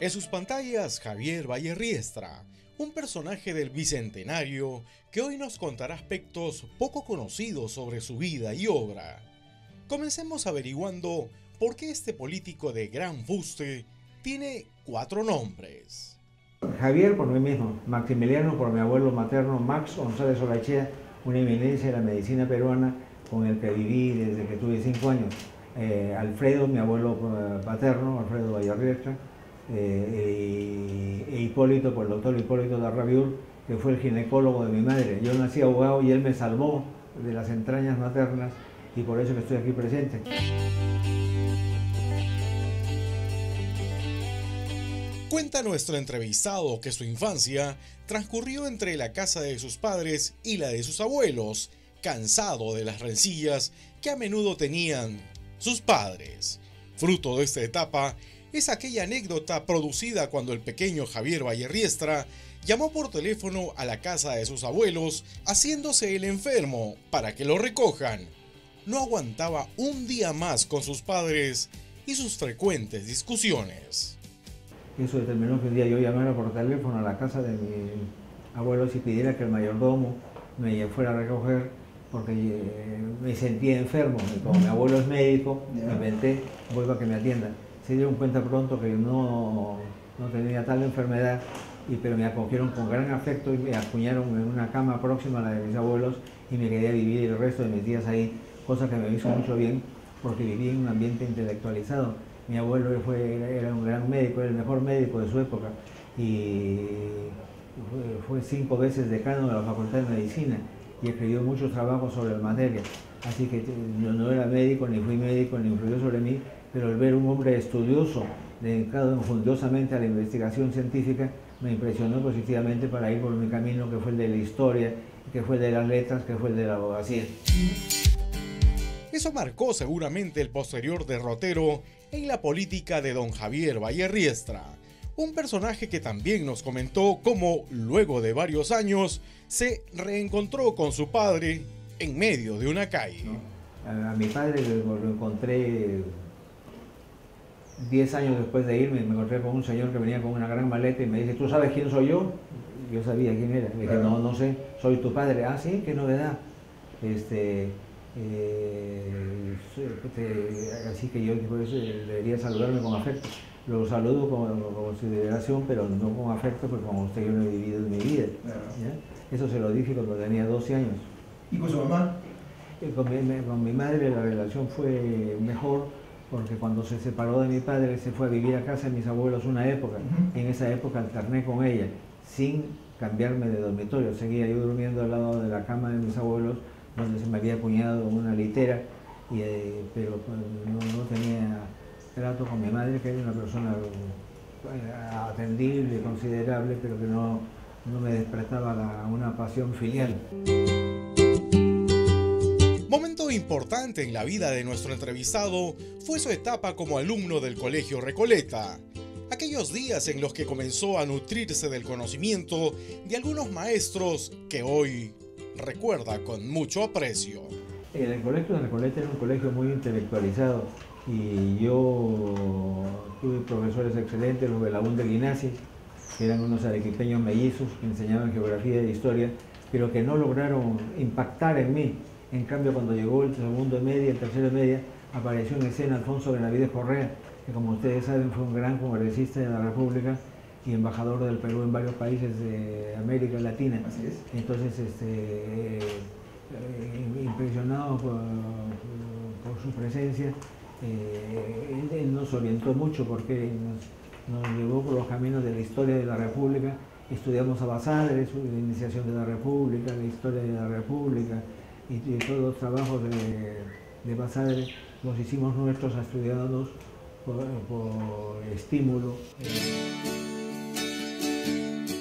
En sus pantallas, Javier Valle Riestra, un personaje del Bicentenario que hoy nos contará aspectos poco conocidos sobre su vida y obra. Comencemos averiguando por qué este político de gran fuste tiene 4 nombres. Javier por mí mismo, Maximiliano por mi abuelo materno, Max González Olachea, una eminencia de la medicina peruana con el que viví desde que tuve 5 años. Alfredo, mi abuelo paterno, Alfredo Valle Riestra, e Hipólito por el doctor Hipólito Darrabiur, que fue el ginecólogo de mi madre. Yo nací abogado y él me salvó de las entrañas maternas y por eso que estoy aquí presente. Cuenta nuestro entrevistado que su infancia transcurrió entre la casa de sus padres y la de sus abuelos, cansado de las rencillas que a menudo tenían sus padres. Fruto de esta etapa es aquella anécdota producida cuando el pequeño Javier Valle Riestra llamó por teléfono a la casa de sus abuelos haciéndose el enfermo para que lo recojan. No aguantaba un día más con sus padres y sus frecuentes discusiones. Eso determinó que un día yo llamara por teléfono a la casa de mi abuelo y pidiera que el mayordomo me fuera a recoger porque me sentía enfermo. Y como mi abuelo es médico, me inventé, voy para que me atiendan. Se dieron cuenta pronto que no tenía tal enfermedad, pero me acogieron con gran afecto y me acuñaron en una cama próxima a la de mis abuelos y me quedé a vivir el resto de mis días ahí, cosa que me hizo mucho bien porque viví en un ambiente intelectualizado. Mi abuelo era un gran médico, era el mejor médico de su época y fue 5 veces decano de la Facultad de Medicina y escribió muchos trabajos sobre la materia. Así que yo no era médico, ni fui médico, ni influyó sobre mí, pero el ver un hombre estudioso, dedicado enjundiosamente a la investigación científica, me impresionó positivamente para ir por mi camino, que fue el de la historia, que fue el de las letras, que fue el de la abogacía. Eso marcó seguramente el posterior derrotero en la política de don Javier Valle Riestra, un personaje que también nos comentó cómo, luego de varios años, se reencontró con su padre en medio de una calle. A mi padre lo encontré 10 años después de irme, me encontré con un señor que venía con una gran maleta y me dice, ¿tú sabes quién soy yo? Yo sabía quién era. Le dije, no sé, soy tu padre. Ah, sí, qué novedad. Así que yo pues, debería saludarme con afecto. Lo saludo con consideración, pero no con afecto, porque como usted yo no he vivido en mi vida. ¿Ya? Eso se lo dije cuando tenía 12 años. ¿Y con su mamá? Con mi madre la relación fue mejor, porque cuando se separó de mi padre se fue a vivir a casa de mis abuelos una época. En esa época alterné con ella, sin cambiarme de dormitorio. Seguía yo durmiendo al lado de la cama de mis abuelos, donde se me había acuñado una litera, pero no tenía trato con mi madre, que era una persona atendible, considerable, pero que no me despertaba una pasión filial. Momento importante en la vida de nuestro entrevistado fue su etapa como alumno del Colegio Recoleta. Aquellos días en los que comenzó a nutrirse del conocimiento de algunos maestros que hoy recuerda con mucho aprecio. El colegio de Recoleta era un colegio muy intelectualizado y yo tuve profesores excelentes, los de Belaúnde Guinassi, que eran unos arequipeños mellizos que enseñaban geografía e historia, pero que no lograron impactar en mí. En cambio, cuando llegó el segundo de media, el tercero de media, apareció en escena Alfonso Benavides Correa, que como ustedes saben fue un gran congresista de la República y embajador del Perú en varios países de América Latina. Así es. Entonces, impresionado por su presencia, él nos orientó mucho porque nos llevó por los caminos de la historia de la República. Estudiamos a Basadre, la iniciación de la República, la historia de la República y todos los trabajos de Basadre los hicimos nuestros estudiados por estímulo.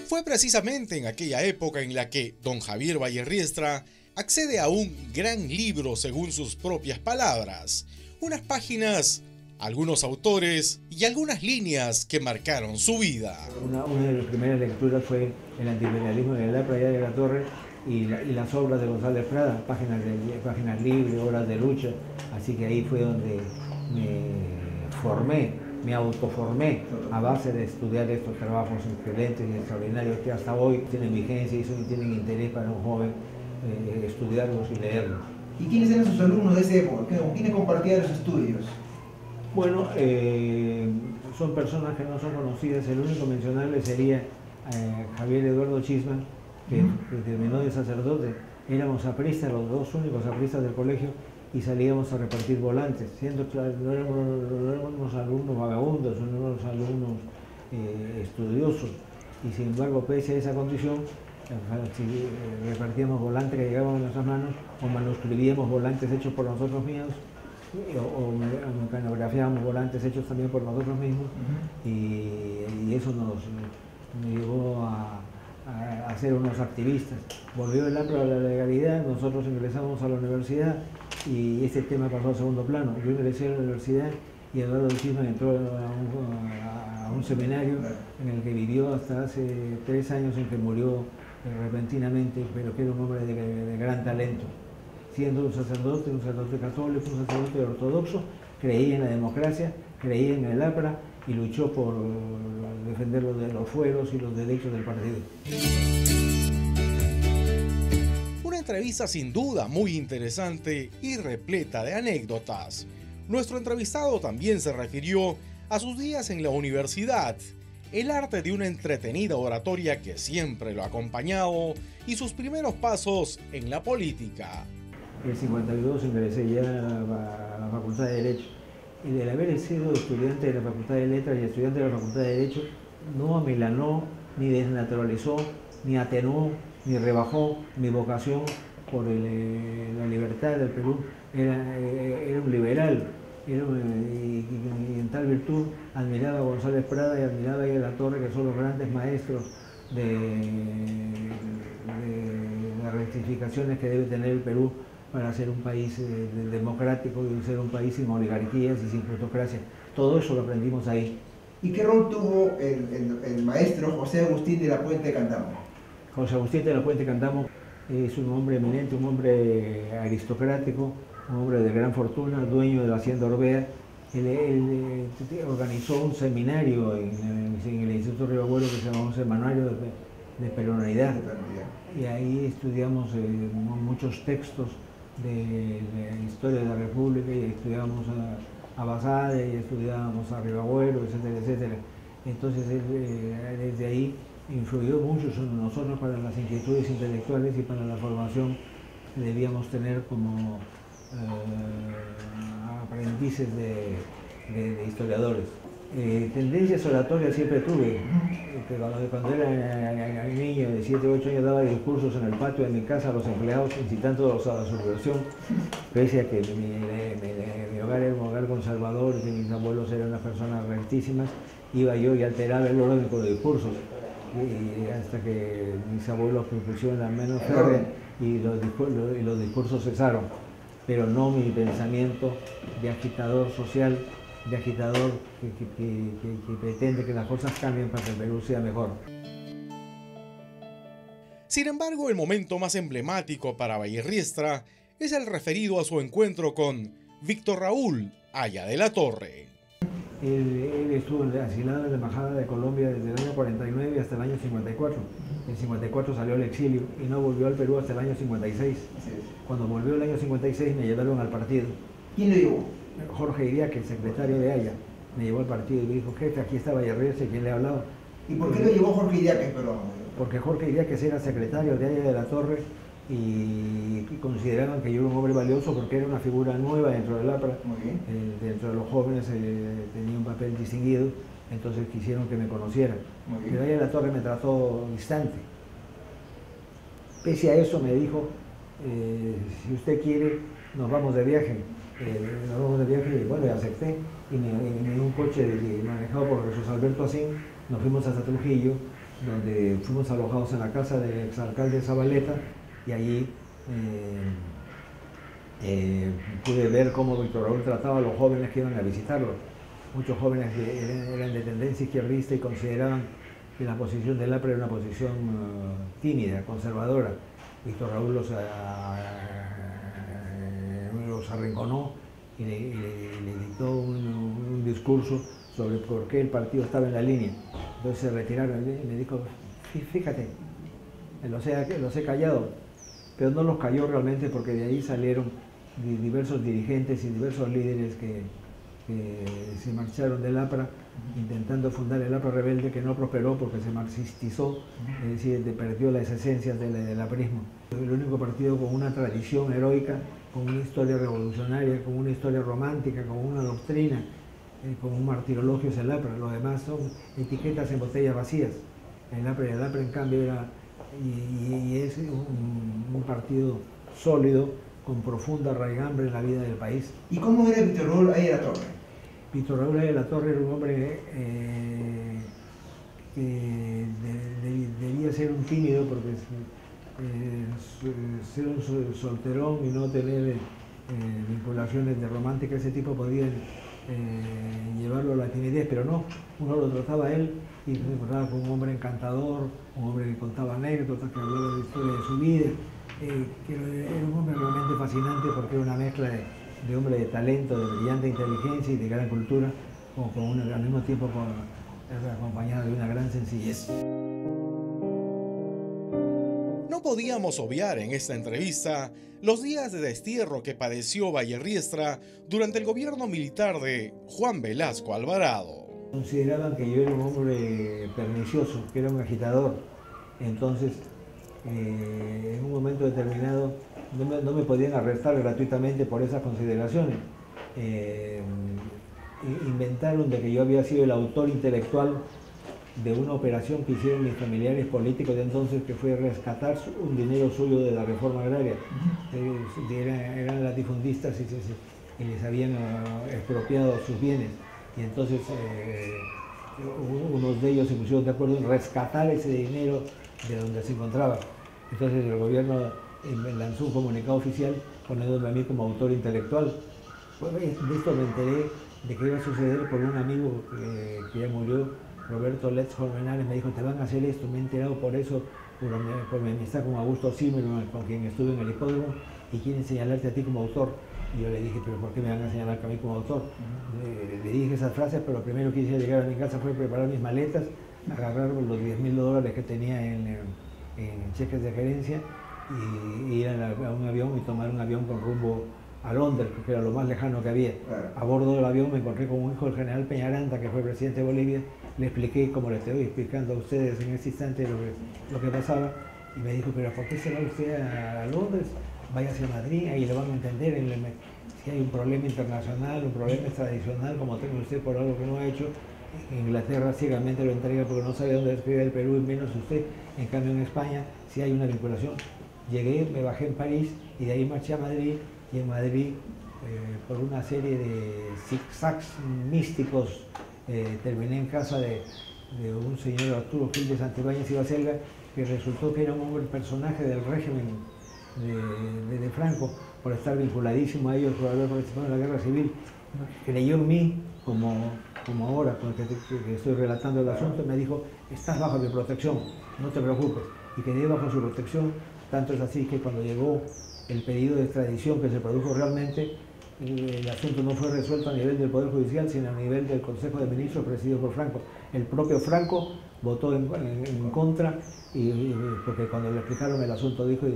Fue precisamente en aquella época en la que don Javier Valle Riestra accede a un gran libro según sus propias palabras, unas páginas, algunos autores y algunas líneas que marcaron su vida. Una de las primeras lecturas fue El antiimperialismo de la playa de la Torre y las obras de González Prada, páginas libres, obras de lucha, así que ahí fue donde me formé me autoformé a base de estudiar estos trabajos excelentes y extraordinarios que hasta hoy tienen vigencia y tienen interés para un joven estudiarlos y leerlos. ¿Y quiénes eran sus alumnos de esa época? ¿Con quiénes compartían los estudios? Bueno, son personas que no son conocidas. El único mencionable sería Javier Eduardo Chisman, que terminó de sacerdote. Éramos apristas, los dos únicos apristas del colegio, y salíamos a repartir volantes, siendo claro, no éramos alumnos vagabundos, no éramos alumnos estudiosos, y sin embargo, pese a esa condición, repartíamos volantes que llegaban a nuestras manos, o manuscribíamos volantes hechos por nosotros mismos, o mecanografiábamos volantes hechos también por nosotros mismos, y eso nos llevó a ser unos activistas. Volvió el APRA a la legalidad, nosotros ingresamos a la universidad y este tema pasó a segundo plano. Yo ingresé a la universidad y Eduardo Chisman entró a un seminario en el que vivió hasta hace 3 años, en que murió repentinamente, pero que era un hombre de gran talento. Siendo un sacerdote católico, un sacerdote ortodoxo, creía en la democracia, creía en el APRA y luchó por defender los fueros y los derechos del partido. Una entrevista sin duda muy interesante y repleta de anécdotas. Nuestro entrevistado también se refirió a sus días en la universidad, el arte de una entretenida oratoria que siempre lo ha acompañado y sus primeros pasos en la política. En el 52 ingresé ya a la Facultad de Derecho, y del haber sido estudiante de la Facultad de Letras y estudiante de la Facultad de Derecho, no amilanó, ni desnaturalizó, ni atenuó, ni rebajó mi vocación por la libertad del Perú. Era un liberal, y en tal virtud admiraba a González Prada y admiraba a La Torre, que son los grandes maestros de las rectificaciones que debe tener el Perú para ser un país democrático y ser un país sin oligarquías y sin plutocracia. Todo eso lo aprendimos ahí. ¿Y qué rol tuvo el maestro José Agustín de la Puente de Cantamo? José Agustín de la Puente de Cantamo es un hombre eminente, un hombre aristocrático, un hombre de gran fortuna, dueño de la hacienda Orbea. Él organizó un seminario en el Instituto Río Abuelo que se llamaba un Semanario de Peronalidad. Y ahí estudiamos muchos textos de la historia de la República, y estudiábamos a Basade, y estudiábamos a Ribabuelo, etcétera, etcétera. Entonces él desde ahí influyó mucho sobre nosotros para las inquietudes intelectuales y para la formación que debíamos tener como aprendices de historiadores. Tendencias oratorias siempre tuve. Cuando era niño de 7 o 8 años daba discursos en el patio de mi casa a los empleados, incitándolos a la subversión, pese a que mi hogar era un hogar conservador y que mis abuelos eran unas personas rectísimas. Iba yo y alteraba el orden con los discursos, y hasta que mis abuelos propusieron la menos férrea y los discursos cesaron, pero no mi pensamiento de agitador social, de agitador que pretende que las cosas cambien para que el Perú sea mejor. Sin embargo, el momento más emblemático para Bayerriestra es el referido a su encuentro con Víctor Raúl Haya de la Torre. Él estuvo asilado en la Embajada de Colombia desde el año 49 hasta el año 54. En 54 salió al exilio y no volvió al Perú hasta el año 56. Cuando volvió el año 56 me llevaron al partido. ¿Quién lo llevó? Jorge Iriaque, el secretario de Haya, me llevó al partido y me dijo: jefe, aquí está Bayerriestra, ¿quién le ha hablado? ¿Y por qué lo llevó Jorge Iriaque? Porque Jorge Iriaque era secretario de Haya de la Torre y consideraban que yo era un hombre valioso porque era una figura nueva dentro del APRA. Dentro de los jóvenes tenía un papel distinguido, entonces quisieron que me conocieran. Pero Haya de la Torre me trató distante. Pese a eso me dijo: si usted quiere, nos vamos de viaje. Y bueno, acepté, y en un coche manejado por Jesús Alberto Asín nos fuimos hasta Trujillo, donde fuimos alojados en la casa del exalcalde Zabaleta, y allí pude ver cómo Víctor Raúl trataba a los jóvenes que iban a visitarlo. Muchos jóvenes eran de tendencia izquierdista y consideraban que la posición del APRA era una posición tímida, conservadora. Víctor Raúl los arrinconó y le dictó un discurso sobre por qué el partido estaba en la línea. Entonces se retiraron y me dijo, fíjate, los he callado, pero no los cayó realmente porque de ahí salieron diversos dirigentes y diversos líderes que se marcharon del APRA intentando fundar el APRA rebelde, que no prosperó porque se marxistizó, es decir, perdió las esencias del aprismo. El único partido con una tradición heroica, con una historia revolucionaria, con una historia romántica, con una doctrina, con un martirologio es el APRA. Los demás son etiquetas en botellas vacías. El APRA en cambio era y es un partido sólido, con profunda raigambre en la vida del país. ¿Y cómo era Víctor Raúl Aya La Torre? Víctor Raúl Aya La Torre era un hombre que debía ser un tímido, porque ser un solterón y no tener vinculaciones de romántica, ese tipo podían llevarlo a la timidez, pero no, uno lo trataba a él y se recordaba como un hombre encantador, un hombre que contaba anécdotas, que hablaba de la historia de su vida, que era un hombre realmente fascinante porque era una mezcla de hombre de talento, de brillante inteligencia y de gran cultura, al mismo tiempo acompañado de una gran sencillez. No podíamos obviar en esta entrevista los días de destierro que padeció Vallerriestra durante el gobierno militar de Juan Velasco Alvarado. Consideraban que yo era un hombre pernicioso, que era un agitador. Entonces, en un momento determinado, no me podían arrestar gratuitamente por esas consideraciones. Inventaron de que yo había sido el autor intelectual de una operación que hicieron mis familiares políticos de entonces, que fue rescatar un dinero suyo de la reforma agraria. Eran latifundistas y les habían expropiado sus bienes. Y entonces unos de ellos se pusieron de acuerdo en rescatar ese dinero de donde se encontraba. Entonces el gobierno lanzó un comunicado oficial poniéndome a mí como autor intelectual. Pues de esto me enteré de que iba a suceder por un amigo que ya murió, Roberto Letz Jormenales. Me dijo, te van a hacer esto. Me he enterado por eso, por mi amistad con Augusto Zimmermann, con quien estuve en el hipódromo, y quieren señalarte a ti como autor. Y yo le dije, pero ¿por qué me van a señalar a mí como autor? Le dije esas frases, pero lo primero que hice al llegar a mi casa fue preparar mis maletas, agarrar los $10.000 que tenía en cheques de gerencia y ir a un avión y tomar un avión con rumbo a Londres, que era lo más lejano que había. A bordo del avión me encontré con un hijo del general Peñaranda, que fue presidente de Bolivia. Le expliqué, como les estoy explicando a ustedes en este instante, lo que pasaba, y me dijo, pero ¿por qué se va usted a Londres? Váyase a Madrid, ahí lo van a entender. Si hay un problema internacional, un problema extradicional, como tenga usted por algo que no ha hecho, Inglaterra ciegamente lo entrega porque no sabe dónde escribe el Perú, y menos usted. En cambio en España sí hay una vinculación. Llegué, me bajé en París y de ahí marché a Madrid, y en Madrid por una serie de zigzags místicos terminé en casa de un señor Arturo Gil de Santibáñez y Baselga, que resultó que era un personaje del régimen de Franco, por estar vinculadísimo a ellos, por haber participado en la guerra civil. Creyó en mí, como ahora, con el que estoy relatando el asunto, me dijo, estás bajo mi protección, no te preocupes, y quedé bajo su protección. Tanto es así que cuando llegó el pedido de extradición que se produjo realmente, el asunto no fue resuelto a nivel del Poder Judicial, sino a nivel del Consejo de Ministros presidido por Franco. El propio Franco votó en contra, porque cuando le explicaron el asunto dijo,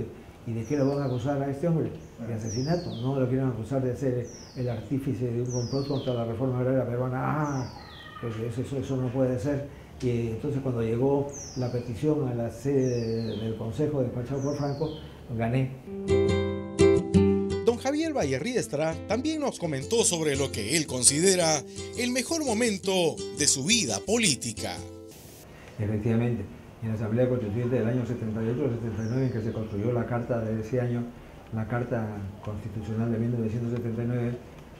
¿y de qué lo van a acusar a este hombre? De asesinato. No lo quieren acusar de ser el artífice de un complot contra la reforma agraria peruana. Pues eso no puede ser. Y entonces cuando llegó la petición a la sede del Consejo despachado por Franco, gané. Don Javier Vallerriestra también nos comentó sobre lo que él considera el mejor momento de su vida política. Efectivamente, en la Asamblea Constituyente del año 78-79, en que se construyó la Carta de ese año, la Carta Constitucional de 1979,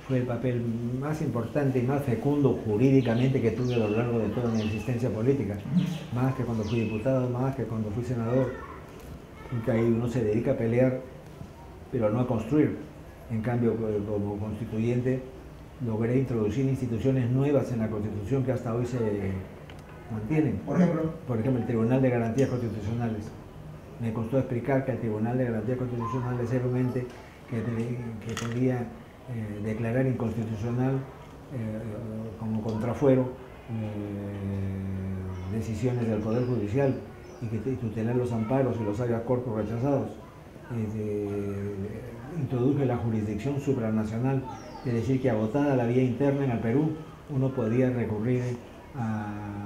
fue el papel más importante y más fecundo jurídicamente que tuve a lo largo de toda mi existencia política. Más que cuando fui diputado, más que cuando fui senador, que ahí uno se dedica a pelear, pero no a construir. En cambio, como constituyente, logré introducir instituciones nuevas en la Constitución que hasta hoy se mantienen. Por ejemplo, el Tribunal de Garantías Constitucionales. Me costó explicar que el Tribunal de Garantías Constitucionales era un ente que podía declarar inconstitucional como contra desafuero decisiones del Poder Judicial y que tutelar los amparos y los habeas corpus rechazados. Introduje la jurisdicción supranacional, es decir, que agotada la vía interna en el Perú, uno podría recurrir a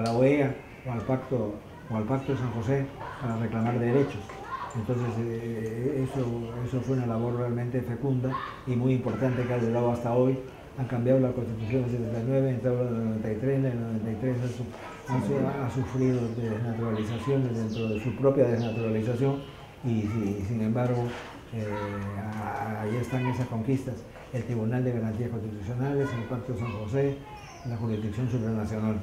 la OEA o al Pacto de San José para reclamar derechos. Entonces eso fue una labor realmente fecunda y muy importante que ha durado hasta hoy. Han cambiado la Constitución del 79, entrado en el 93, en el 93 ha sufrido desnaturalizaciones dentro de su propia desnaturalización y sin embargo ahí están esas conquistas. El Tribunal de Garantías Constitucionales, el Pacto de San José, la jurisdicción supranacional.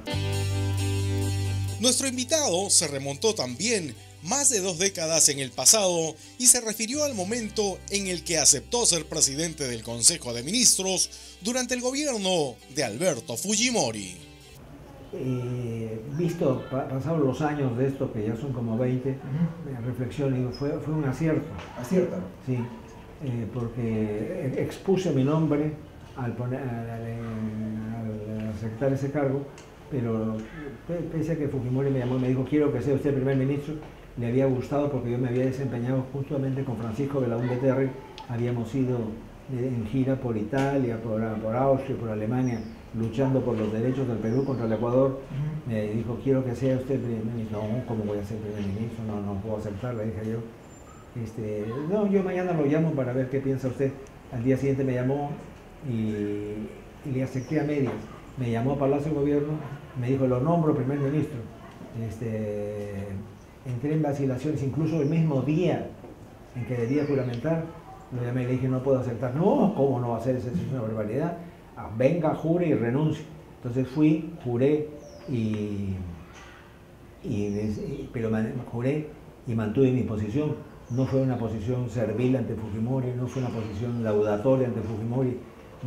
Nuestro invitado se remontó también más de 2 décadas en el pasado y se refirió al momento en el que aceptó ser presidente del Consejo de Ministros durante el gobierno de Alberto Fujimori. Pasados los años de esto, que ya son como 20, reflexiono y digo, fue un acierto. ¿Acierto? Sí, porque expuse mi nombre al aceptar ese cargo, pero pese a que Fujimori me llamó y me dijo, quiero que sea usted primer ministro, le había gustado porque yo me había desempeñado justamente con Francisco Belaúnde Terry, habíamos ido en gira por Italia, por Austria, por Alemania, luchando por los derechos del Perú contra el Ecuador. Me dijo, quiero que sea usted primer ministro. No, ¿cómo voy a ser primer ministro? No puedo aceptar, le dije yo. No, yo mañana lo llamo para ver qué piensa usted. Al día siguiente me llamó y le acepté a medias. Me llamó a Palacio de Gobierno, me dijo, lo nombro primer ministro. Entré en vacilaciones, incluso el mismo día en que debía juramentar, lo llamé y le dije, no puedo aceptar. No, ¿cómo no va a hacer eso? Es una barbaridad. Venga, jure y renuncie. Entonces fui, juré pero juré y mantuve mi posición. No fue una posición servil ante Fujimori, no fue una posición laudatoria ante Fujimori,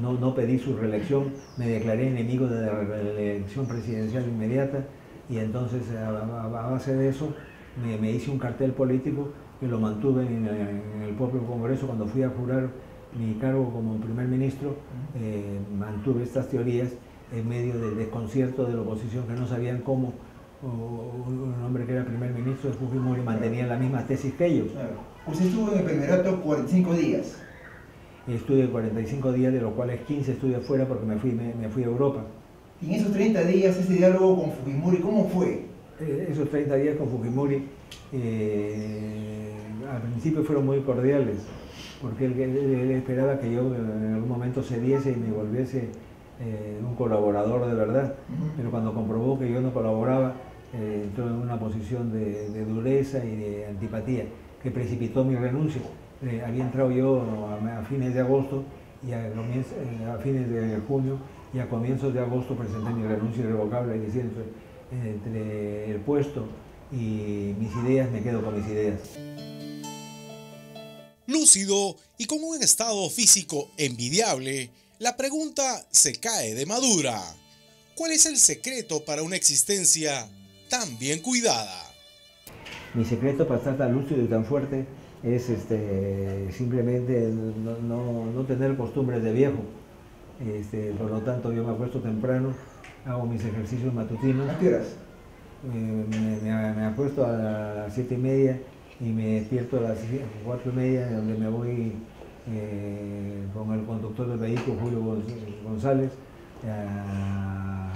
no pedí su reelección, me declaré enemigo de la reelección presidencial inmediata y entonces a base de eso me hice un cartel político que lo mantuve en el propio Congreso cuando fui a jurar mi cargo como primer ministro. Mantuve estas teorías en medio del desconcierto de la oposición que no sabían cómo un hombre que era primer ministro de Fujimori mantenía la misma tesis que ellos. Claro. Usted estuvo en el primerato 45 días. Estuve 45 días, de los cuales 15 estuve afuera porque me fui a Europa. Y en esos 30 días, ese diálogo con Fujimori, ¿cómo fue? Esos 30 días con Fujimori al principio fueron muy cordiales, porque él esperaba que yo en algún momento cediese y me volviese un colaborador de verdad, pero cuando comprobó que yo no colaboraba, entró en una posición de dureza y de antipatía, que precipitó mi renuncia. Había entrado yo a fines de agosto y a fines de junio, y a comienzos de agosto presenté mi renuncia irrevocable diciendo, entre el puesto y mis ideas me quedo con mis ideas. Lúcido y con un estado físico envidiable, la pregunta se cae de madura. ¿Cuál es el secreto para una existencia tan bien cuidada? Mi secreto para estar tan lúcido y tan fuerte es simplemente no tener costumbres de viejo. Por lo tanto, yo me acuesto temprano, hago mis ejercicios matutinos. ¿A qué horas? Me acuesto a las 7:30 y me despierto a las 4:30, donde me voy con el conductor del vehículo, Julio González, a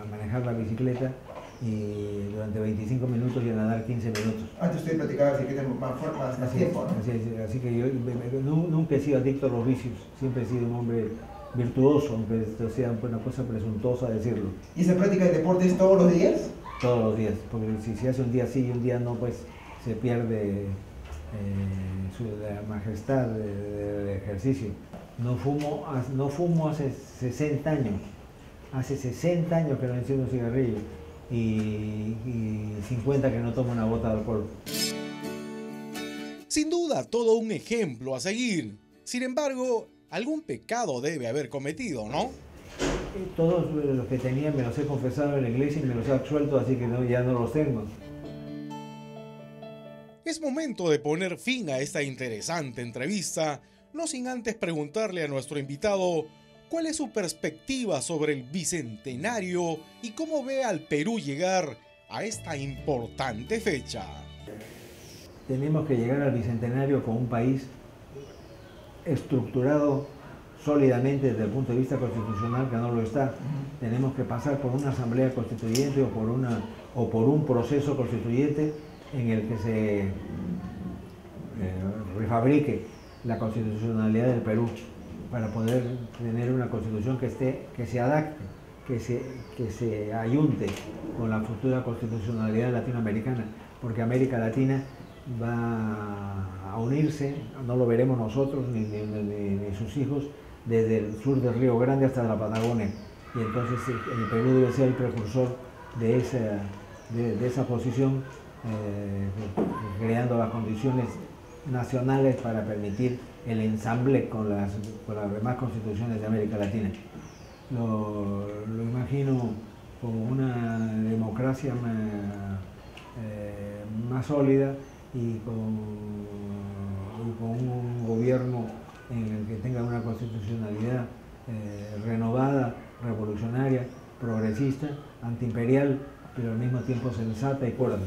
manejar la bicicleta, y durante 25 minutos y a nadar 15 minutos. Antes usted platicaba que más tiempo, ¿no? Así que yo nunca he sido adicto a los vicios, siempre he sido un hombre virtuoso, aunque esto sea una cosa presuntuosa decirlo. ¿Y esa práctica de deporte es todos los días? Todos los días, porque si se hace un día sí y un día no, pues se pierde la majestad del ejercicio. No fumo hace 60 años. Hace 60 años que no enciendo un cigarrillo y 50 que no tomo una gota de alcohol. Sin duda, todo un ejemplo a seguir. Sin embargo, algún pecado debe haber cometido, ¿no? Todos los que tenía me los he confesado en la iglesia y me los he absuelto, así que ya no los tengo. Es momento de poner fin a esta interesante entrevista, no sin antes preguntarle a nuestro invitado ¿Cuál es su perspectiva sobre el bicentenario y cómo ve al Perú llegar a esta importante fecha? Tenemos que llegar al bicentenario con un país estructurado sólidamente desde el punto de vista constitucional, que no lo está. Tenemos que pasar por una asamblea constituyente o por un proceso constituyente en el que se refabrique la constitucionalidad del Perú para poder tener una constitución que se adapte, que se ayunte con la futura constitucionalidad latinoamericana, porque América Latina va a unirse, no lo veremos nosotros ni sus hijos, desde el sur del Río Grande hasta la Patagonia, y entonces el Perú debe ser el precursor de esa posición, creando las condiciones nacionales para permitir el ensamble con las demás constituciones de América Latina. Lo imagino como una democracia más sólida y con un gobierno en el que tenga una constitucionalidad renovada, revolucionaria, progresista, antiimperial, pero al mismo tiempo sensata y cuerda.